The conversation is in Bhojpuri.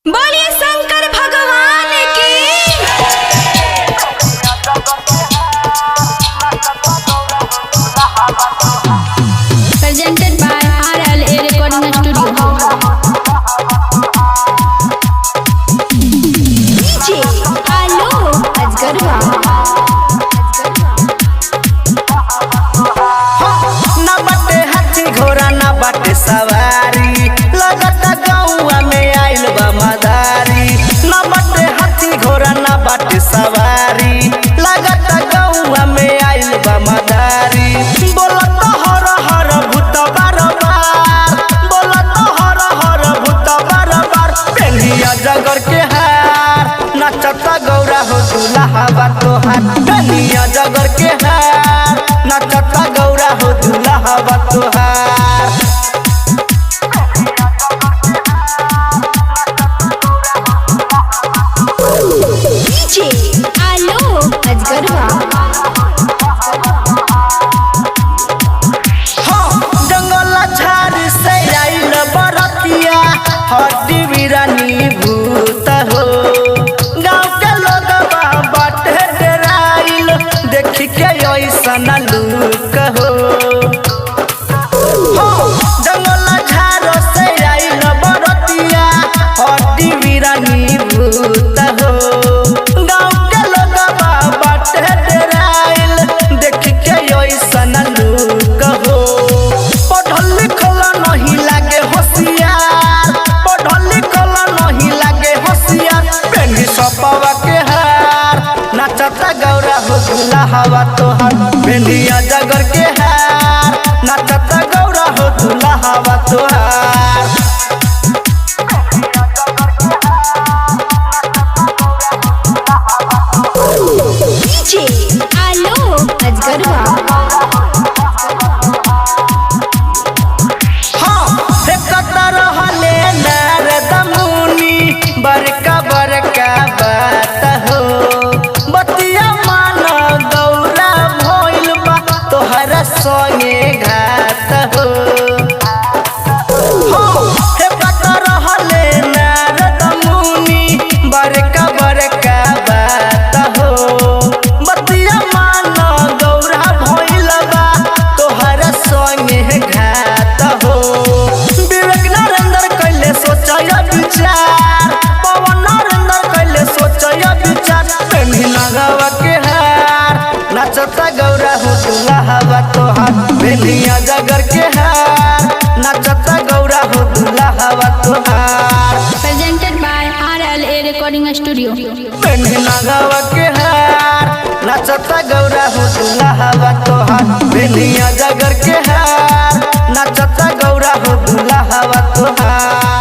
बोलिए शंकर भगवान की। Presented by RLA recording studio. DJ Alok Ajgarwa. ना बाटे हाथी घोड़ा ना बाटे सवारी, लगता गौआ में आइल बा मदारी। ना बाटे हाथी घोड़ा ना बाटे सवारी, लगता गौआ में आइल बा मदारी। बोलत हर हर भूत बार बार, बोलत हर हर भूत बार बार। पेनिया जगर के हार, नचता गौरा हो दूल्हा बा तोहार। पेनिया जगर के हार, नचता गौरा हो दूल्हा बा तोहार। डीजे आलोक अजगरवा। जंगल झाड़ी से आइल बरतिया, हड्डी बिरानी भूत हो। गाँव के लोग बाटे डराइल, देखी के ऐसन लूक हो। जंगल झाड़ से आइल बरतिया, हड्डी बिरानी भूत हो। गाँव के लोग बाटे डराइल, देखी के ऐसन लूक हो। पढ़ल लिखल नहीं लागे होशियार, पढ़ल लिखल नहीं लागे होशियार। पेन्ही सपवा के हार, नचता गौरा हो दूल्हा बा तोहार। पेन्हिया जगर के हार, नचता गौरा हो दूल्हा बा तोहार। डीजे आलोक अजगरवा। रहले नारद मुनि, बड़का बड़का बात हो। बतिया मान गौरा भइल बा तोहरा संगे घात हो। रहले नारद मुनि, बड़का बड़का बात हो। बतिया मान गौरा भइल बा तोहरा संगे घात हो। विवेक नरेंद्र कैले सोचया विचार, पवन नरेंद्र कैले सोचया विचार। पेन्ही नगवा के हार, नचता गौरा हो दूल्हा बा तोहार। पेन्हिया जगर के हार, नचता गौरा हो दूल्हा बा तोहार। Presented by RLA recording studio. पेन्ही नगवा के हार, नचता गौरा हो दूल्हा बा तोहार। पेन्हिया जगर के हार, नचता गौरा हो दूल्हा बा तोहार।